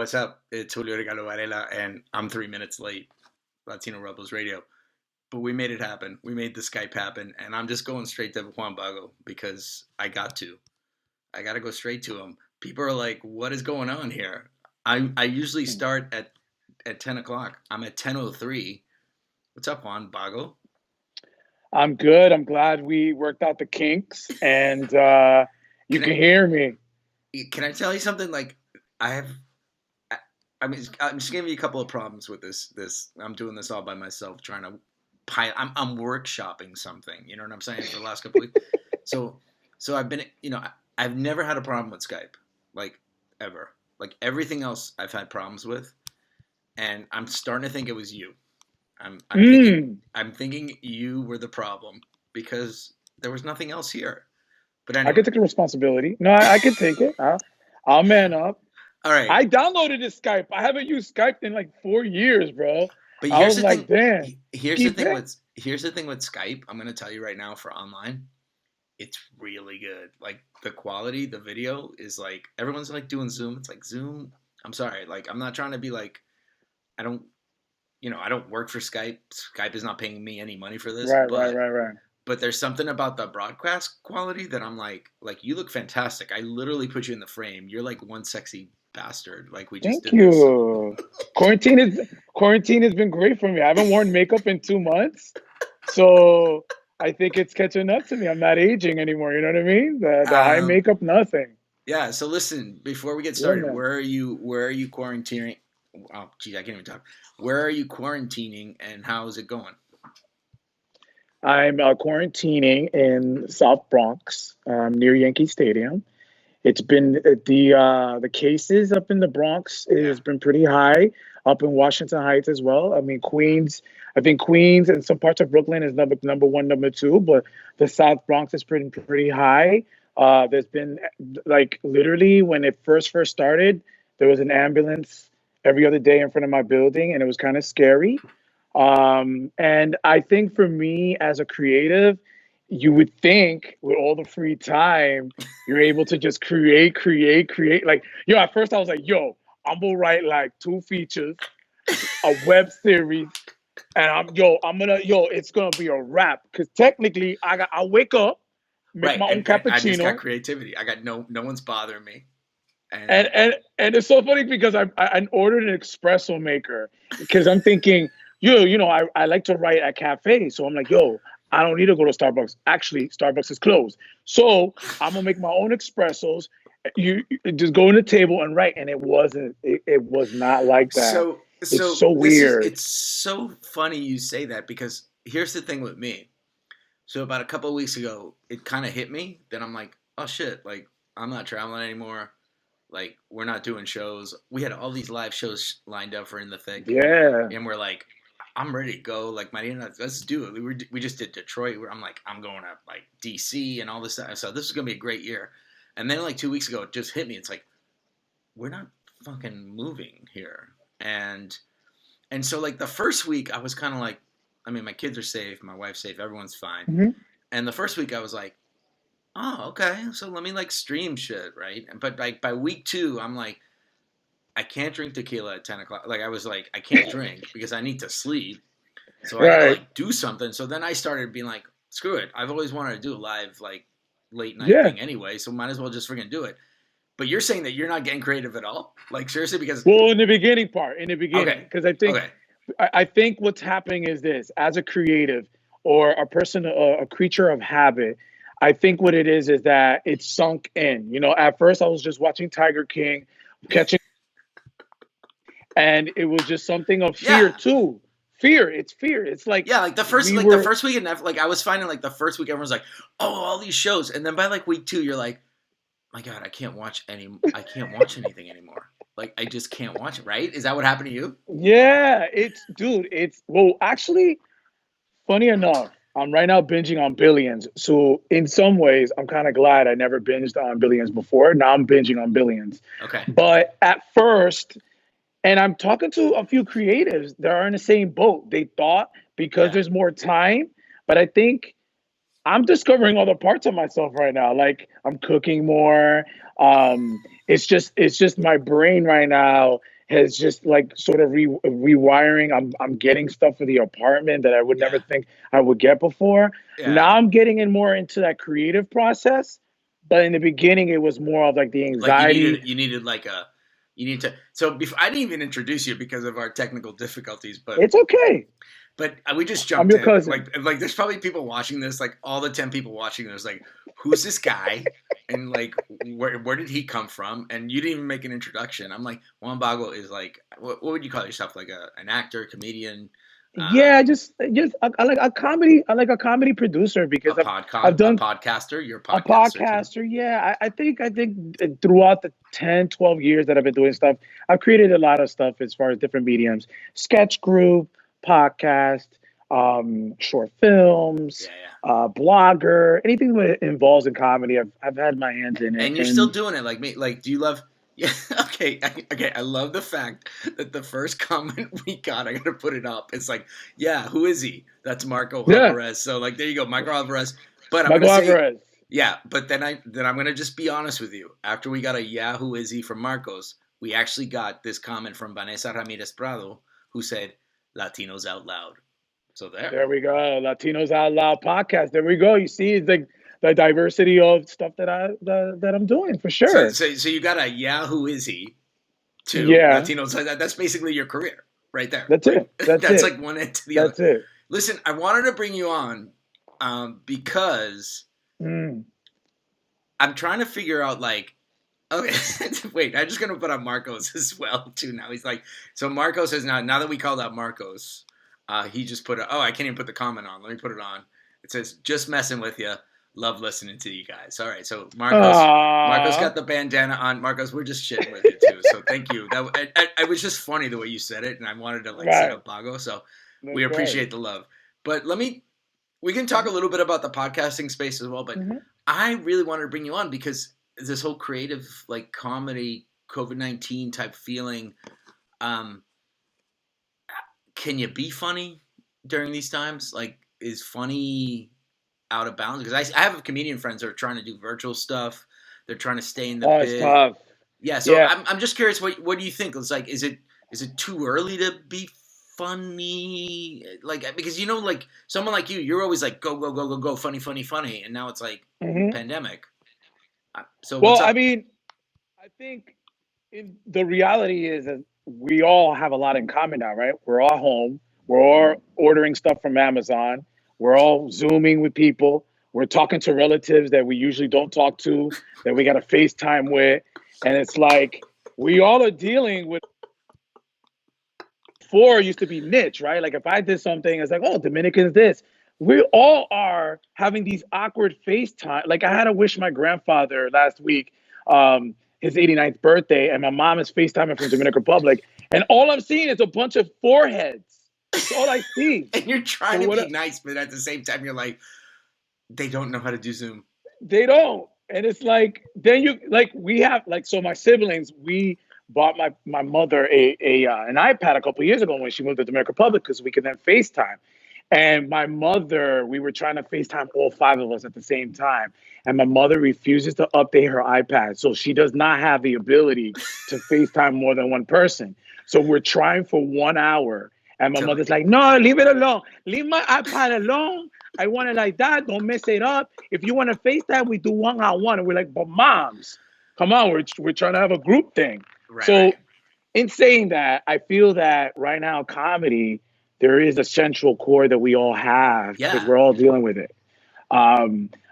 what's up? It's Julio, Ricardo, Varela, and I'm 3 minutes late. Latino Rebels Radio. But we made it happen. We made the Skype happen, and I'm just going straight to Juan Bago because I got to. I got to go straight to him. People are like, what is going on here? I usually start at 10 o'clock. I'm at 10:03. What's up, Juan Bago? I'm good. I'm glad we worked out the kinks, and you can hear me. Can I tell you something? Like, I'm just giving you a couple of problems with this. I'm doing this all by myself, trying to I'm workshopping something. You know what I'm saying? For the last couple of weeks. So I've been, I've never had a problem with Skype, like ever. Like everything else, I've had problems with, and I'm starting to think it was you. I'm thinking you were the problem because there was nothing else here. But anyway. I can take the responsibility. No, I can take it. I'll man up. All right. I downloaded this Skype. I haven't used Skype in like 4 years, bro. But here's the thing. Damn. Here's the thing with Skype. I'm gonna tell you right now for online, it's really good. Like the quality, the video is like everyone's like doing Zoom. It's like Zoom. I'm sorry. Like I'm not trying to be like I don't work for Skype. Skype is not paying me any money for this. Right. But there's something about the broadcast quality that I'm like you look fantastic. I literally put you in the frame. You're like one sexy bastard. Like we just Thank you. Quarantine has been great for me. I haven't worn makeup in 2 months. So I think it's catching up to me. I'm not aging anymore. You know what I mean? The high makeup, nothing. Yeah. So listen, before we get started, where are you quarantining? Oh, geez, I can't even talk. Where are you quarantining and how is it going? I'm quarantining in South Bronx, near Yankee Stadium. It's been the cases up in the Bronx has been pretty high. Up in Washington Heights as well. I mean, Queens. I think Queens and some parts of Brooklyn is number one, number two, but the South Bronx is pretty high. There's been like literally when it first started, there was an ambulance every other day in front of my building, and it was kind of scary. And I think for me as a creative, you would think with all the free time, you're able to just create. Like, at first I was like, I'm gonna write like 2 features, a web series, and it's gonna be a wrap. Cause technically I wake up, make my own cappuccino. I just got creativity. I got no one's bothering me. And it's so funny because I ordered an espresso maker because I'm thinking, I like to write at cafes. So I'm like, I don't need to go to Starbucks. Actually, Starbucks is closed. So I'm gonna make my own espressos. You just go in the table and write, and it was not like that. It's so weird. It's so funny you say that because here's the thing with me. So about a couple of weeks ago, it kind of hit me. Then I'm like, oh shit, like I'm not traveling anymore. Like we're not doing shows. We had all these live shows lined up for In the Thick. Yeah. And we're like, I'm ready to go. Like, Marina, let's do it. We just did Detroit. I'm going to like DC and all this stuff. So this is gonna be a great year. And then like 2 weeks ago, it just hit me. It's like we're not fucking moving here. And so like the first week, I was kind of like, I mean, my kids are safe, my wife's safe, everyone's fine. Mm-hmm. And the first week, I was like, oh, okay. So let me like stream shit, right? But like by week 2, I'm like, I can't drink tequila at 10 o'clock. Like I was like, I can't drink because I need to sleep. So I gotta like do something. So then I started being like, screw it. I've always wanted to do a live like late night thing anyway. So might as well just freaking do it. But you're saying that you're not getting creative at all? Like seriously, because in the beginning, because I think what's happening is this: as a creative or a person, a creature of habit, I think what it is that it's sunk in. At first I was just watching Tiger King, catching. And it was just something of fear too. Fear. It's fear. It's like like the first the first week, like I was finding like the first week everyone's like, oh, all these shows, and then by like week 2, you're like, my God, I can't watch anything anymore. Like I just can't watch it. Right? Is that what happened to you? Yeah, actually, funny enough, I'm right now binging on Billions. So in some ways, I'm kind of glad I never binged on Billions before. Now I'm binging on Billions. Okay. But at first. And I'm talking to a few creatives that are in the same boat. They thought because there's more time, but I think I'm discovering other parts of myself right now. Like I'm cooking more. It's just my brain right now has just like sort of rewiring. I'm getting stuff for the apartment that I would never Yeah. think I would get before. Yeah. Now I'm getting in more into that creative process, but in the beginning it was more of like the Like anxiety. you needed like a, you need to. So before, I didn't even introduce you because of our technical difficulties, It's okay. but we just I'm jumped your in. cousin. Like there's probably people watching this, like all the 10 people watching this, like who's this guy, and like where did he come from? And you didn't even make an introduction. I'm like, Juan Bago is like, what would you call yourself? Like an actor, comedian, Yeah, I like a comedy. I like a comedy producer because I've a done podcaster. You're a a podcaster too. podcaster. Yeah, I think throughout the 10, 12 years that I've been doing stuff, I've created a lot of stuff as far as different mediums, sketch group, podcast, short films, Yeah, yeah. blogger, anything that involves in comedy. I've had my hands in it. And you're still doing it like me. Like, do you love? Yeah. Okay. Okay. I love the fact that the first comment we got, I gotta put it up. It's like, yeah, who is he? That's Marco Yeah, Alvarez. So like, there you go, Marco Alvarez. But I'm Michael gonna say, Alvarez. yeah. But then I'm gonna just be honest with you. After we got a yeah, who is he from Marcos, we actually got this comment from Vanessa Ramirez Prado, who said, "Latinos Out Loud." So there. There we go. Latinos Out Loud podcast. There we go. You see, it's like the diversity of stuff that I'm doing for So, sure. so, so you got a yeah, who is he? To Yeah, Latinos. So that's basically your career right there. that's Like it. That's that's it. like one end to the other. That's it. Listen, I wanted to bring you on because Mm. I'm trying to figure out like, okay, wait, I'm just gonna put on Marcos as well too. Now he's like, so Marcos is now that we called out Marcos, he just put I can't even put the comment on. Let me put it on. It says, just messing with you. Love listening to you guys. All right, so Marcos got the bandana on. Marcos, we're just shitting with you too. So thank you. That I was just funny the way you said it, and I wanted to like set Right. up Bago. So That's we right. appreciate the love. But we can talk a little bit about the podcasting space as well. But Mhm. I really wanted to bring you on because this whole creative like comedy COVID-19 type feeling. Can you be funny during these times? Like, is funny out of bounds? Because I have comedian friends that are trying to do virtual stuff. They're trying to stay in the Oh, it's bit. tough. Yeah, so Yeah. I'm just curious. What do you think? It's like, is it too early to be funny? Like, because like someone like you're always like go go go go go funny funny funny, and now it's like Hmm. pandemic. So Well, what's I up? mean, I think the reality is that we all have a lot in common now, right? We're all home. We're all ordering stuff from Amazon. We're all Zooming with people. We're talking to relatives that we usually don't talk to, that we got to FaceTime with. And it's like we all are dealing with. Before it used to be niche, right? Like if I did something, it's like, oh, Dominicans this. We all are having these awkward FaceTime. Like I had to wish my grandfather last week his 89th birthday, and my mom is FaceTiming from Dominican Republic, and all I'm seeing is a bunch of foreheads. That's all I see. And you're So trying to be what? nice, but at the same time, you're like, they don't know how to do Zoom. They don't. And it's like then you like we have like so my siblings we bought my mother a an iPad a couple years ago when she moved to the Dominican Republic because we could then FaceTime. And my mother, we were trying to FaceTime all five of us at the same time. And my mother refuses to update her iPad. So she does not have the ability to FaceTime more than one person. So we're trying for 1 hour. And my To mother's like, no, leave it alone. Leave my iPad alone. I want it like that. Don't mess it up. If you want to FaceTime, we do one-on-one. And we're like, but moms, come on. We're trying to have a group thing. So right. in saying that, I feel that right now, comedy, there is a central core that we all have because Yeah, we're all dealing with it.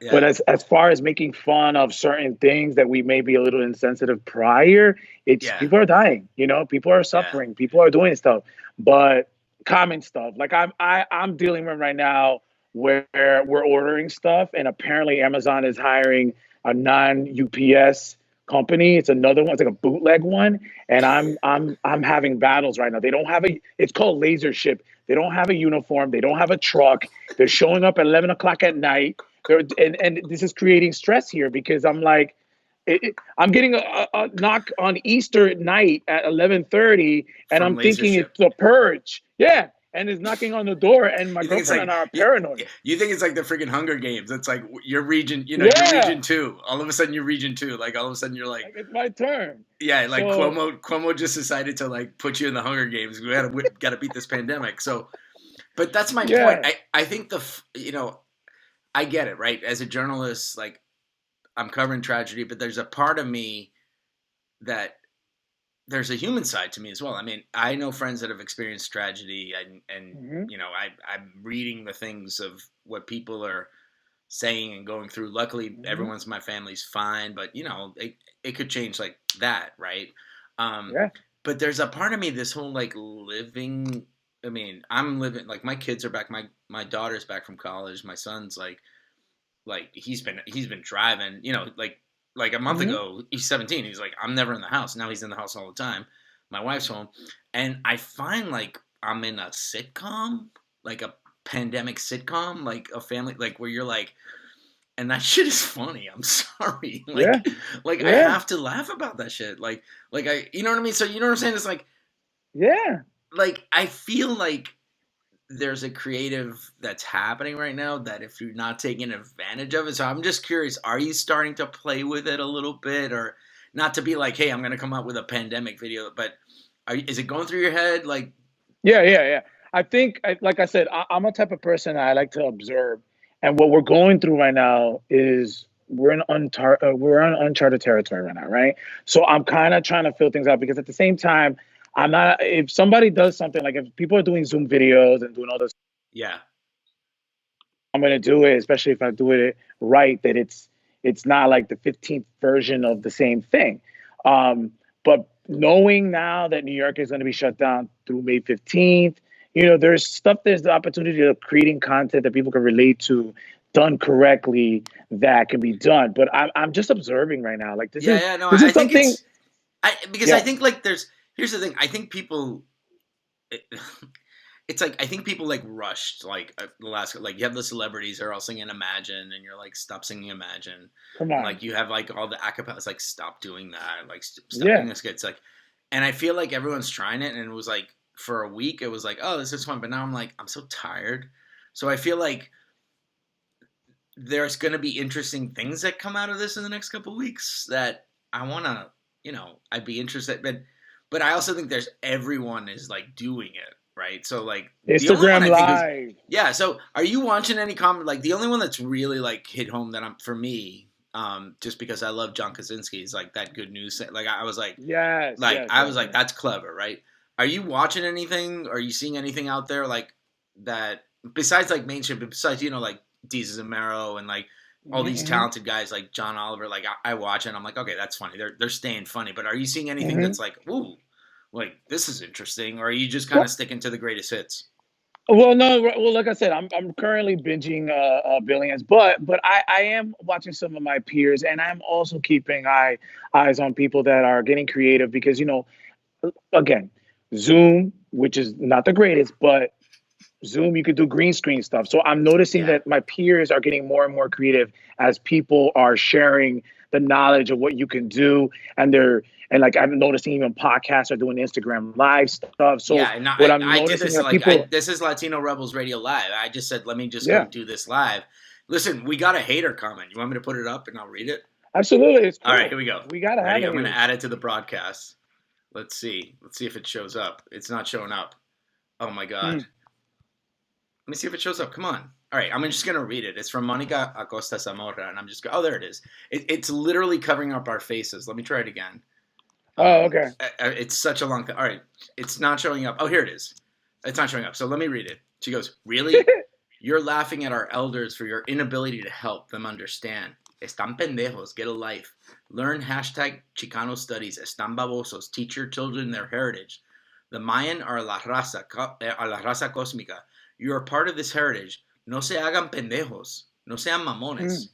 But yeah, as far as making fun of certain things that we may be a little insensitive prior, it's yeah, people are dying, people are yeah. suffering, people are doing stuff. But common stuff, like I'm dealing with right now where we're ordering stuff and apparently Amazon is hiring a non-UPS company. It's another one, it's like a bootleg one. And I'm having battles right now. They don't have it's called Laser Ship. They don't have a uniform. They don't have a truck. They're showing up at 11 o'clock at night. And this is creating stress here because I'm like, I'm getting a knock on Easter night at 11:30, and From I'm thinking Lasership. it's the purge. Yeah, and is knocking on the door, and my You think it's girlfriend like and I are paranoid. you think it's like the freaking Hunger Games. It's like your region, you're Yeah, region 2. All of a sudden you're region 2. Like all of a sudden you're like, like it's my turn. yeah, like So Cuomo just decided to like put you in the Hunger Games. We gotta beat this pandemic. So, but that's my point. yeah, I think I get it, right? As a journalist, like I'm covering tragedy, but there's a part of me that there's a human side to me as well. I mean, I know friends that have experienced tragedy, and hmm I'm reading the things of what people are saying and going through. Luckily, hmm everyone's in my family's fine, but it could change like that, right? Um, yeah, but there's a part of me, this whole like living. I mean, I'm living like my kids are back. My daughter's back from college. My son's like he's been driving. Like a month hmm ago, he's 17. He's like, I'm never in the house. Now he's in the house all the time. My wife's home, and I find like I'm in a sitcom, like a pandemic sitcom, like a family, like where you're like, and that shit is funny. I'm sorry, yeah, like I yeah, have to laugh about that shit. Like you know what I mean? So you know what I'm saying? It's yeah. like I feel like there's a creative that's happening right now that if you're not taking advantage of it. So I'm just curious, are you starting to play with it a little bit, or not to be like, hey, I'm going to come out with a pandemic video, but is it going through your head? Like, Yeah, yeah, yeah. I think, like I said, I'm a type of person I like to observe, and what we're going through right now is we're in uncharted territory right now, right? So I'm kind of trying to feel things out because at the same time, I'm not. If somebody does something like if people are doing Zoom videos and doing all this, yeah, I'm gonna do it, especially if I do it right. That it's not like the 15th version of the same thing. But knowing now that New York is going to be shut down through May 15th, there's the opportunity of creating content that people can relate to, done correctly, that can be done. But I'm just observing right now. Like yeah. No, this I is think something. because I Yeah. think like here's the thing. I think people, it's like I think people like rushed like the last, like you have the celebrities they're all singing Imagine, and you're like, stop singing Imagine, Come and on. like you have like all the acapellas, like stop doing that, like stop doing Yeah. this. It's like, and I feel like everyone's trying it, and it was like for a week it was like, oh, this is fun, but now I'm like, I'm so tired. So I feel like there's going to be interesting things that come out of this in the next couple of weeks that I want to, I'd be interested, but I also think there's everyone is like doing it, right? So like the only one Instagram I think is, Live. yeah. So are you watching any comment? Like the only one that's really like hit home that for me, just because I love John Krasinski, is like that good news. Like I was Yes. Yes. I was Yes. like, Yes. that's clever, right? Are you watching anything? Are you seeing anything out there like that besides like mainstream, but besides, like Deezus and Mero and like all these hmm talented guys like John Oliver, like I watch it and I'm like, okay, that's funny. They're staying funny. But are you seeing anything hmm that's like, ooh, like this is interesting? Or are you just kind of Well, sticking to the greatest hits? Well, no, well, like I said, I'm currently binging Billions, but I am watching some of my peers, and I'm also keeping eyes on people that are getting creative because again, Zoom, which is not the greatest, but Zoom, you could do green screen stuff. So I'm noticing Yeah. that my peers are getting more and more creative as people are sharing the knowledge of what you can do. And like I'm noticing even podcasts are doing Instagram live stuff. So Yeah, and what I'm I did noticing this are like people, this is Latino Rebels Radio Live. I just said, let me just go yeah, do this live. Listen, we got a hater comment. You want me to put it up and I'll read it? absolutely, it's All right, here cool. we go. We gotta have Ready? I'm going to haters. add it to the broadcast. Let's see. Let's see if it shows up. It's not showing up. Oh my god. Mm, Let me see if it shows up. Come on. All right, I'm just going to read it. It's from Monica Acosta Zamora, and I'm just oh, there it is. It's literally covering up our faces. Let me try it again. oh, okay. It's such a long time. All right, it's not showing up. Oh, here it is. It's not showing up. So let me read it. She goes, really? You're laughing at our elders for your inability to help them understand. Están pendejos. Get a life. Learn hashtag Chicano studies. Están babosos. Teach your children their heritage. The Mayan are la raza cósmica. You are part of this heritage. No se hagan pendejos. No sean mamones.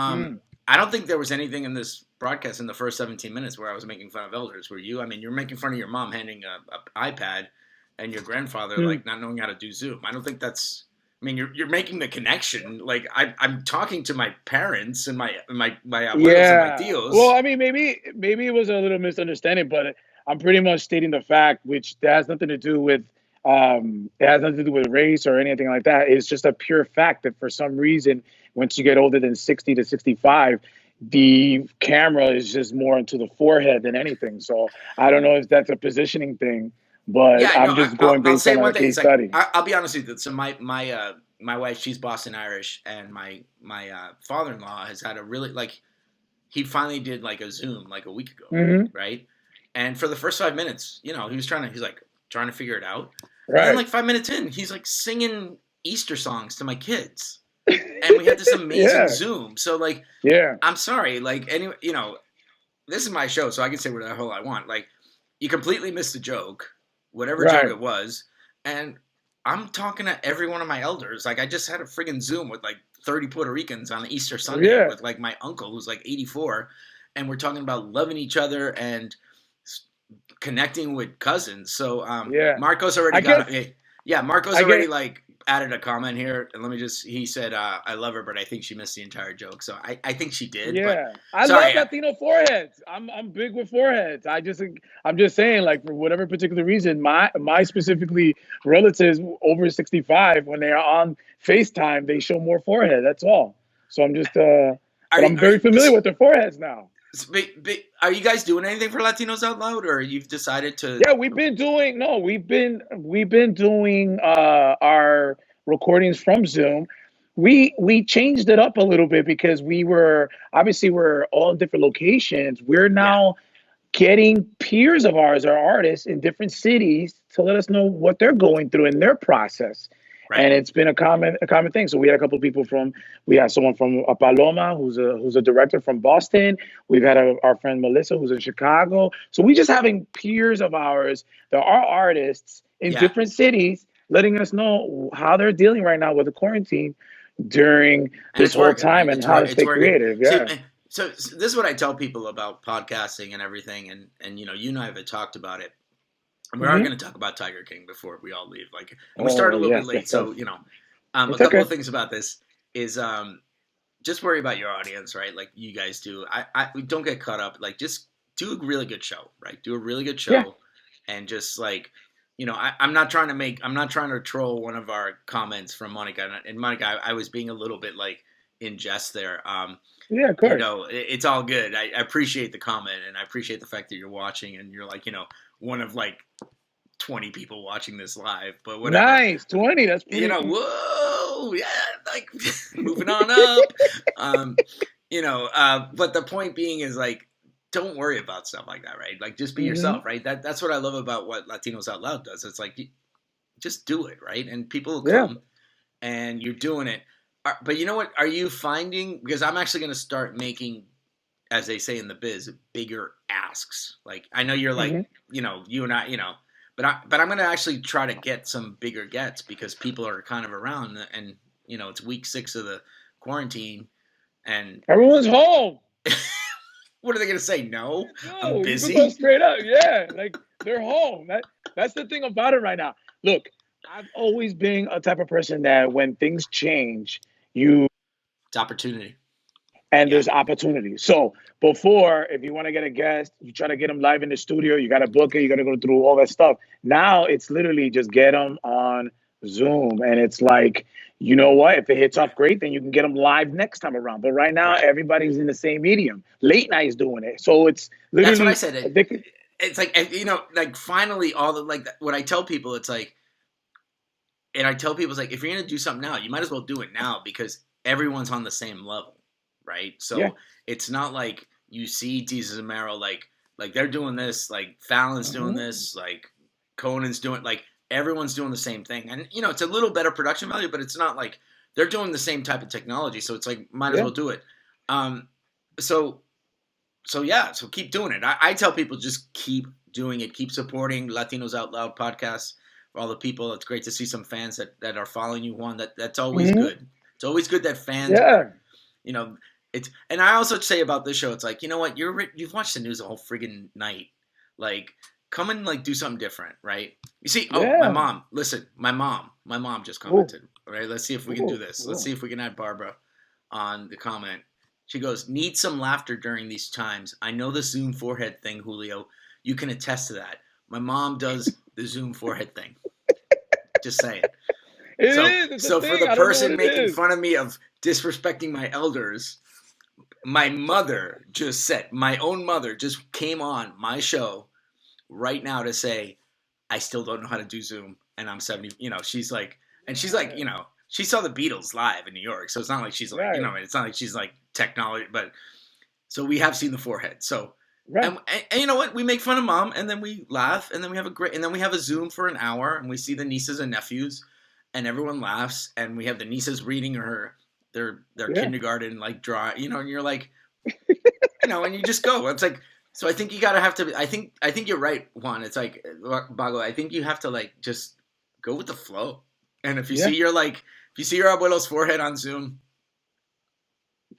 Mm, mm. I don't think there was anything in this broadcast in the first 17 minutes where I was making fun of elders. Were you? I mean, you're making fun of your mom handing a iPad and your grandfather Mm. like not knowing how to do Zoom. I don't think that's. I mean, you're making the connection. Like I'm talking to my parents and my abuelos and my Yeah. Well, tios. I mean, maybe it was a little misunderstanding, but I'm pretty much stating the fact, which has nothing to do with It has nothing to do with race or anything like that. It's just a pure fact that for some reason, once you get older than 60 to 65, the camera is just more into the forehead than anything. So I don't know if that's a positioning thing, but Yeah, no, I'm just I'll going I'll based say on one a thing. case It's like study. I'll be honest with you. So my wife, she's Boston Irish, and my father-in-law has had a really like he finally did like a Zoom like a week ago, Hmm. right? And for the first 5 minutes, he's like trying to figure it out, and then Right. like 5 minutes in, he's like singing Easter songs to my kids, and we had this amazing Yeah. Zoom. So like, Yeah. I'm sorry, like this is my show, so I can say whatever the hell I want. Like, you completely missed a joke, whatever joke Right. it was, and I'm talking to every one of my elders. Like, I just had a friggin' Zoom with like 30 Puerto Ricans on Easter Sunday Yeah. with like my uncle who's like 84, and we're talking about loving each other and connecting with cousins. So Yeah. Marco's already I got guess. Marco's I already get. like added a comment here, and he said I love her, but I think she missed the entire joke. So I think she did, but Yeah, I love sorry. Latino foreheads. I'm big with foreheads. I'm just saying, like, for whatever particular reason, my specifically relatives over 65, when they are on FaceTime, they show more forehead. That's all. So I'm just Are but you, I'm are very you, familiar with their foreheads now. are you guys doing anything for Latinos Out Loud, or you've decided to? Yeah, we've been doing our recordings from Zoom. We changed it up a little bit because we're all in different locations. We're Yeah, now getting peers of ours or artists in different cities to let us know what they're going through in their process. right. And it's been a common thing. So we had a couple of people we had someone from Paloma, who's a director from Boston. We've had our friend Melissa, who's in Chicago. So we just having peers of ours that are artists in Yeah, different cities, letting us know how they're dealing right now with the quarantine during and this it's whole working, right? time and how to It's stay working. creative. See, Yeah. so this is what I tell people about podcasting and everything, and you and I have talked about it. And we are Hmm. going to talk about Tiger King before we all leave. Like, and we Oh started a little bit yes, yes, late, yes. so a It's couple okay. of things about this is just worry about your audience, right? Like you guys do. We don't get caught up. Like, just do a really good show, right? Do a really good Yeah. show, and just like, I'm not trying to troll one of our comments from Monica. And Monica, I was being a little bit like in jest there. Yeah, of course. It's all good. I appreciate the comment, and I appreciate the fact that you're watching, and you're like, one of like 20 people watching this live, but whatever. Nice. 20. That's pretty. Whoa, yeah, like moving on up. But the point being is like, don't worry about stuff like that, right? Like, just be Hmm. yourself, right? That's what I love about what Latinos Out Loud does. It's like, just do it, right? And people will Yeah. come, and you're doing it. But you know what? Are you finding? Because I'm actually going to start making, as they say in the biz, bigger asks. Like, I know you're like, Hmm. you and I, but I'm going to actually try to get some bigger gets because people are kind of around, and it's week 6 of the quarantine, and Everyone's home. what are they going to say? No, I'm No, you can go busy. straight up. Yeah. Like they're home. That's the thing about it right now. Look, I've always been a type of person that when things change, you It's opportunity. and Yeah, there's opportunity. So before, if you want to get a guest, you try to get them live in the studio. You got to book it. You got to go through all that stuff. Now it's literally just get them on Zoom, and it's like, you know what? If it hits right, off great, then you can get them live next time around. But right now, right. everybody's in the same medium. Late night is doing it, so it's That's what I literally said. they could, It's like, like finally all the like what I tell people. It's like, and I tell people, it's like, if you're gonna do something now, you might as well do it now because everyone's on the same level, right? yeah. So it's not like you see Jesus and Mero like they're doing this, like Fallon's doing Mhm. this, like Conan's doing, like everyone's doing the same thing, and it's a little better production value, but it's not like they're doing the same type of technology, so it's like might as Yeah. well do it. Um, so yeah, so keep doing it. I tell people just keep doing it, keep supporting Latinos Out Loud podcast. For all the people, it's great to see some fans that are following you, Juan. That's always Mhm. good. It's always good that fans are, Yeah. you know, it's. And I also say about this show, it's like, you know what, you've watched the news the whole friggin' night, like come and like do something different, right? You see, oh, my Yeah. mom. Listen, my mom just Ooh. commented. All right, let's see if we can do Ooh. this. Let's Ooh. see if we can add Barbara on the comment. She goes, need some laughter during these times. I know the Zoom forehead thing, Julio. You can attest to that. My mom does the Zoom forehead thing. Just saying. It So, is. It's so a for thing. the I don't know what person it making is. fun of me of disrespecting my elders, my mother just said, my own mother just came on my show right now to say, I still don't know how to do Zoom, and I'm 70. You know, she's like, and she's like, you know, she saw the Beatles live in New York, so it's not like she's like, you Right. know, it's not like she's like technology, but so we have seen the forehead. So, Right. and you know what? We make fun of mom, and then we laugh, and then we have and then we have a Zoom for an hour, and we see the nieces and nephews, and everyone laughs, and we have the nieces reading their Yeah. kindergarten like draw, you know, and you're like, you know, and you just go. It's like, so I think you gotta have to. I think you're right, Juan. It's like Bago. I think you have to like just go with the flow. And if you Yeah. see your abuelo's forehead on Zoom,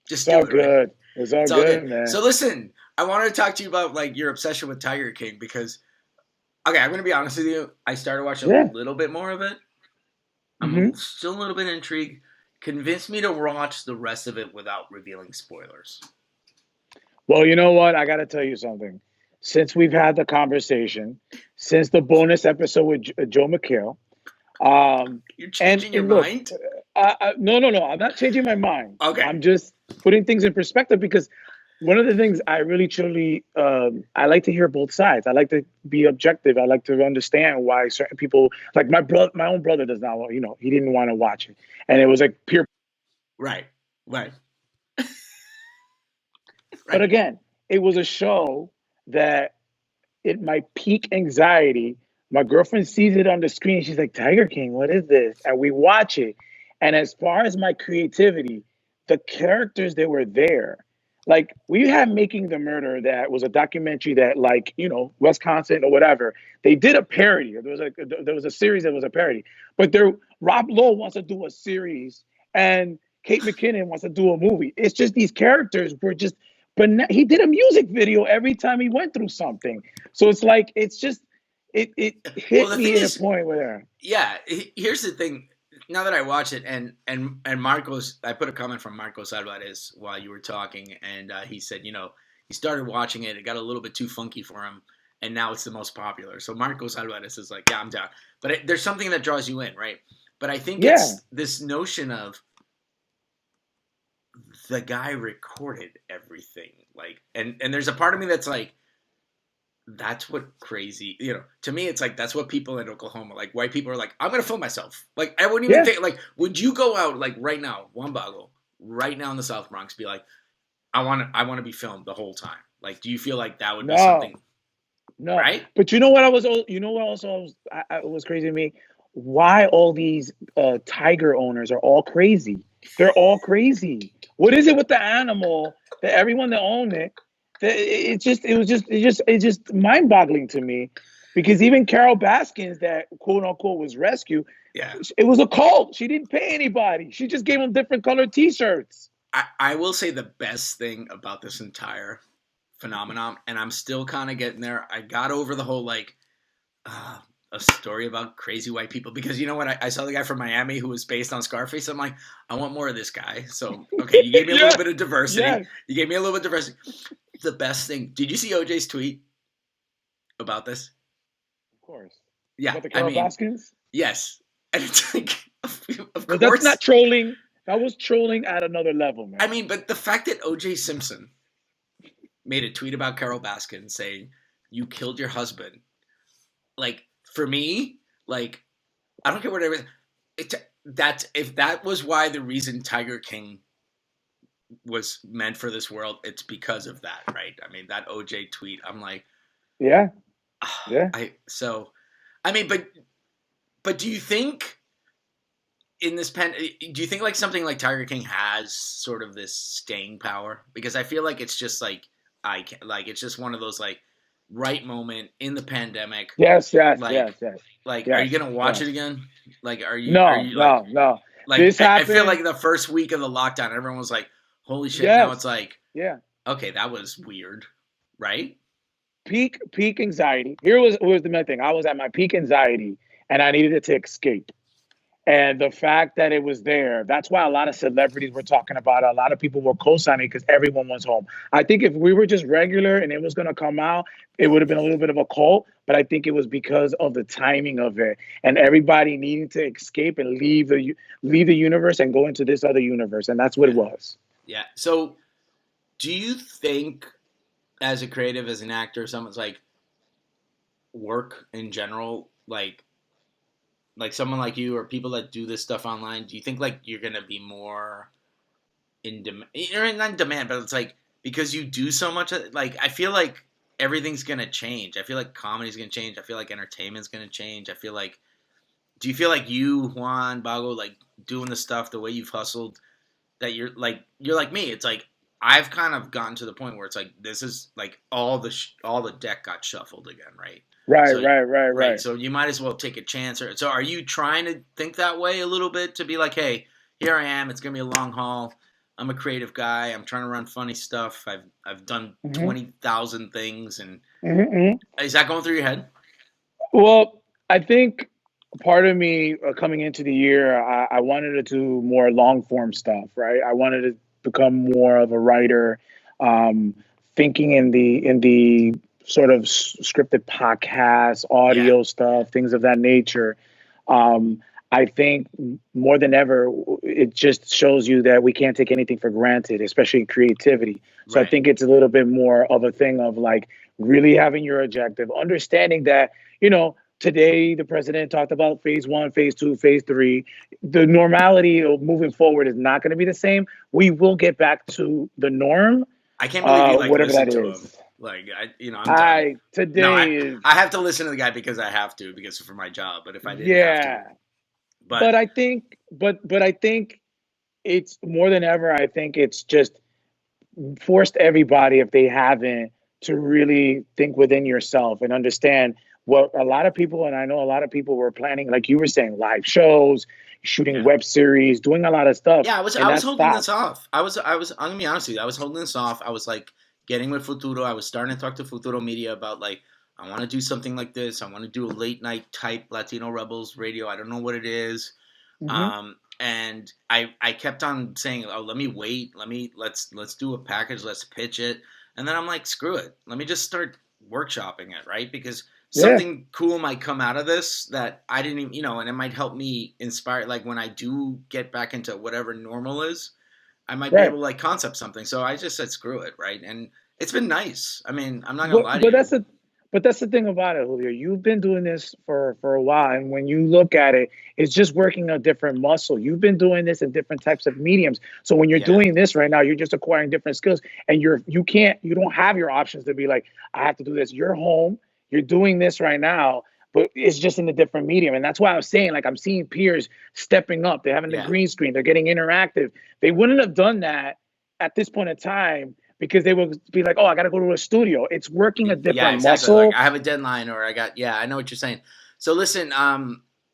just It's all do it. Right? good. It's all good, man. So listen, I wanted to talk to you about like your obsession with Tiger King because, okay, I'm gonna be honest with you. I started watching a little bit more of it. I'm still a little bit intrigued. Convince me to watch the rest of it without revealing spoilers. Well, you know what? I got to tell you something. Since we've had the conversation, since the bonus episode with Joe McHale, you're changing your look, mind? No. I'm not changing my mind. Okay. I'm just putting things in perspective because one of the things I really truly I like to hear both sides. I like to be objective. I like to understand why certain people, like my own brother, does not. You know, he didn't want to watch it, and it was like pure. Right. But again, it was a show that it might peak anxiety. My girlfriend sees it on the screen. She's like, Tiger King, what is this? And we watch it. And as far as my creativity, the characters that were there, like we had Making the Murder, that was a documentary that, like, you know, Wisconsin or whatever, they did a parody. There was a series that was a parody. But Rob Lowe wants to do a series and Kate McKinnon wants to do a movie. It's just these characters were just, but he did a music video every time he went through something. So it's like, it's just, it hit me at a point where. Yeah, here's the thing. Now that I watch it, and Marcos, I put a comment from Marcos Alvarez while you were talking, and he said, you know, he started watching it, it got a little bit too funky for him, and now it's the most popular. So Marcos Alvarez is like, yeah, I'm down. But there's something that draws you in, right? But I think it's this notion of the guy recorded everything, like, and there's a part of me that's like, that's what crazy, you know, to me, it's like, that's what people in Oklahoma, like white people are like, I'm going to film myself. Like, I wouldn't even think, like, would you go out, like right now, Juan Bago, right now in the South Bronx, be like, I want to be filmed the whole time. Like, do you feel like that would be something? No. Right? But you know what was crazy to me? Why all these tiger owners are all crazy. They're all crazy. What is it with the animal that everyone that owned it? It's just mind-boggling to me, because even Carol Baskins, that quote unquote was rescued, it was a cult. She didn't pay anybody. She just gave them different colored T-shirts. I will say the best thing about this entire phenomenon, and I'm still kind of getting there. I got over the whole like a story about crazy white people, because you know what, I saw the guy from Miami who was based on Scarface. I'm like, I want more of this guy. So okay, you gave me a little bit of diversity. You gave me a little bit of diversity. The best thing, did you see OJ's tweet about this? Of course. Yeah. About the Carol Baskins? Yes. And it's like, of course. That's not trolling. That was trolling at another level, man. I mean, but the fact that OJ Simpson made a tweet about Carol Baskin saying, you killed your husband. Like, for me, like, I don't care whatever. If that was why the reason Tiger King was meant for this world, it's because of that, right? I mean, that OJ tweet, I'm like, yeah. But do you think in this do you think like something like Tiger King has sort of this staying power? Because I feel like it's just like, it's just one of those like right moment in the pandemic. Yes. Like, are you gonna watch it again? Like, are you? No. Like, I feel like the first week of the lockdown, everyone was like, "Holy shit!" Now it's like, okay, that was weird, right? Peak anxiety. Here was the main thing. I was at my peak anxiety, and I needed it to escape. And the fact that it was there, that's why a lot of celebrities were talking about it. A lot of people were co-signing because everyone was home. I think if we were just regular and it was going to come out, it would have been a little bit of a cult. But I think it was because of the timing of it and everybody needing to escape and leave the universe and go into this other universe. And that's what it was. Yeah. So do you think as a creative, as an actor, someone's like work in general, like someone like you or people that do this stuff online, do you think like you're going to be more in demand, or not in demand, but it's like because you do so much, like I feel like everything's going to change. I feel like comedy's going to change. I feel like entertainment's going to change. I feel like, do you feel like you, Juan, Bago, like doing the stuff the way you've hustled, that you're like me? It's like I've kind of gotten to the point where it's like this is like all the deck got shuffled again, right? Right. So you might as well take a chance. So are you trying to think that way a little bit to be like, hey, here I am. It's gonna be a long haul. I'm a creative guy. I'm trying to run funny stuff. I've done 20,000 things, and is that going through your head? Well, I think part of me coming into the year, I wanted to do more long form stuff, right? I wanted to become more of a writer, thinking in the sort of scripted podcasts, audio stuff, things of that nature. I think more than ever, it just shows you that we can't take anything for granted, especially in creativity. So I think it's a little bit more of a thing of like really having your objective, understanding that, today the president talked about phase 1, phase 2, phase 3. The normality of moving forward is not going to be the same. We will get back to the norm. I can't believe you like whatever listen that to is. him. Like I'm done. Today I have to listen to the guy because I have to, because for my job. But if I didn't have to, but I think, but I think it's more than ever. I think it's just forced everybody, if they haven't, to really think within yourself and understand what a lot of people, and I know a lot of people were planning, like you were saying, live shows, shooting web series, doing a lot of stuff. Yeah, I was holding this off. I'm gonna be honest with you. I was holding this off. I was like getting with Futuro. I was starting to talk to Futuro Media about like, I want to do something like this. I want to do a late night type Latino Rebels Radio. I don't know what it is. And I kept on saying, oh, let me wait. Let's do a package. Let's pitch it. And then I'm like, screw it. Let me just start workshopping it, right? Because something cool might come out of this that I didn't even, and it might help me inspire. Like when I do get back into whatever normal is, I might be able to like concept something. So I just said, screw it, right? And it's been nice. I mean, I'm not gonna lie to you. But that's the thing about it, Julio. You've been doing this for a while, and when you look at it, it's just working a different muscle. You've been doing this in different types of mediums. So when you're doing this right now, you're just acquiring different skills, and you don't have your options to be like, I have to do this. You're home, you're doing this right now, but it's just in a different medium. And that's why I was saying, like, I'm seeing peers stepping up. They're having the green screen. They're getting interactive. They wouldn't have done that at this point in time, because they would be like, oh, I got to go to a studio. It's working a different muscle. Like I have a deadline, or I know what you're saying. So listen,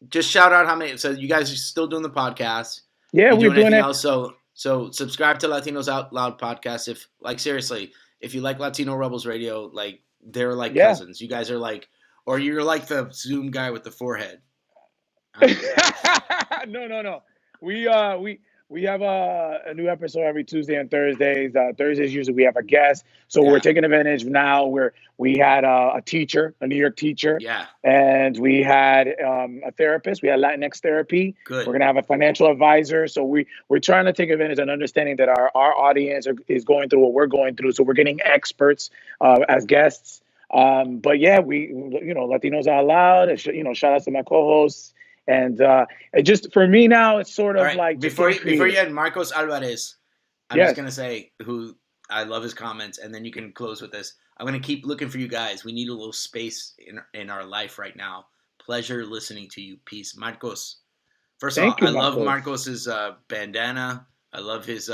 just shout out how many. So you guys are still doing the podcast. Yeah, we're doing it. Else? So subscribe to Latinos Out Loud podcast. If like seriously, if you like Latino Rebels Radio, like they're like cousins. You guys are like, or you're like the Zoom guy with the forehead. No. We have a new episode every Tuesday and Thursdays. Thursdays usually we have a guest, so we're taking advantage now. We had a teacher, a New York teacher, and we had a therapist. We had Latinx therapy. Good. We're gonna have a financial advisor. So we're trying to take advantage and understanding that our audience is going through what we're going through. So we're getting experts as guests. But yeah, we Latinos Out Loud. Shout out to my co-hosts. And it just, for me now, it's sort of like before you had Marcos Alvarez, I'm just gonna say who I love his comments, and then you can close with this. I'm gonna keep looking for you guys. We need a little space in our life right now. Pleasure listening to you. Peace, Marcos. First of all, I love Marcos's bandana. I love his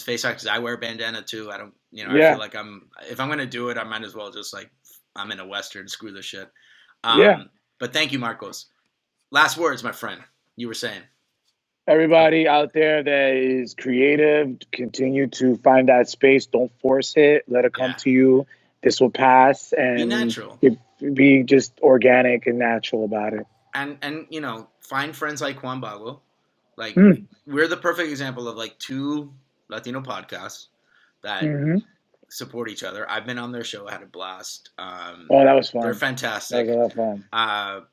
face because I wear a bandana too. I don't, I feel like if I'm gonna do it, I might as well just like I'm in a Western. Screw this shit. But thank you, Marcos. Last words, my friend. You were saying. Everybody out there that is creative, continue to find that space. Don't force it. Let it come to you. This will pass. And be natural. Be just organic and natural about it. and find friends like Juan Bago. Like Mm. we're the perfect example of like two Latino podcasts that Hmm. support each other. I've been on their show, had a blast. Oh, that was They're fun. That was fantastic. a lot of fun.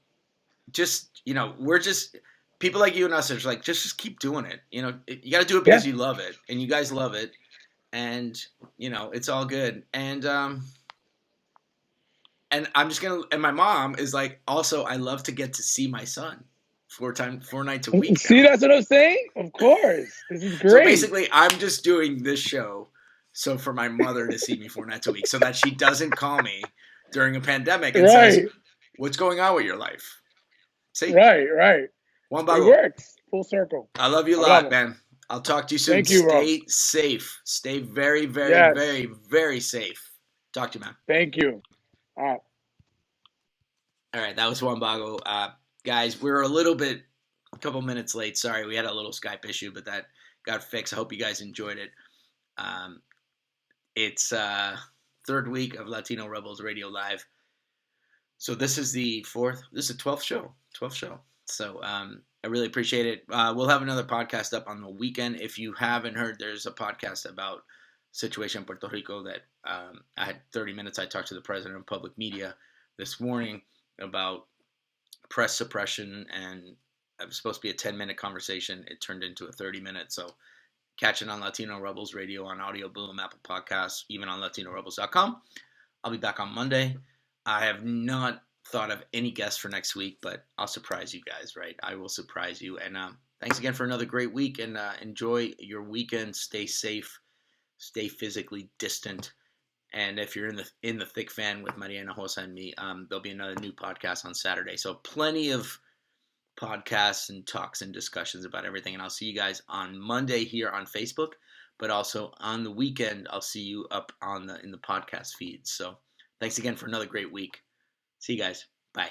Just we're just people like you and us are just like just keep doing it. You got to do it Yeah. because you love it, and you guys love it, and it's all good. And I'm just gonna. And my mom is like, also, I love to get to see my son 4 nights a week. See, now. that's what I'm saying. Of course, this is great. So basically, I'm just doing this show so for my mother to see me 4 nights a week, so that she doesn't call me during a pandemic and says, "What's going on with your life?" See, Right. Juan It Bago, works. Full circle. I love you a I love lot, it. man. I'll talk to you soon. Thank you, bro. Stay safe. Stay very, very, Yes. very, very safe. Talk to you, man. Thank you. All right, that was Juan Bago. Guys, we're a couple minutes late. Sorry, we had a little Skype issue, but that got fixed. I hope you guys enjoyed it. It's third week of Latino Rebels Radio Live. So this is the 12th show. 12th show. So I really appreciate it. We'll have another podcast up on the weekend. If you haven't heard, there's a podcast about situation in Puerto Rico that I had 30 minutes. I talked to the president of public media this morning about press suppression, and it was supposed to be a 10-minute conversation. It turned into a 30-minute. So catch it on Latino Rebels Radio, on Audio Boom, Apple Podcasts, even on LatinoRebels.com. I'll be back on Monday. I have not thought of any guests for next week, but I'll surprise you guys, right? I will surprise you. And thanks again for another great week, and enjoy your weekend. Stay safe. Stay physically distant. And if you're in the thick fan with Mariana Hosa and me, there'll be another new podcast on Saturday. So plenty of podcasts and talks and discussions about everything. And I'll see you guys on Monday here on Facebook, but also on the weekend, I'll see you up in the podcast feed. So thanks again for another great week. See you guys. Bye.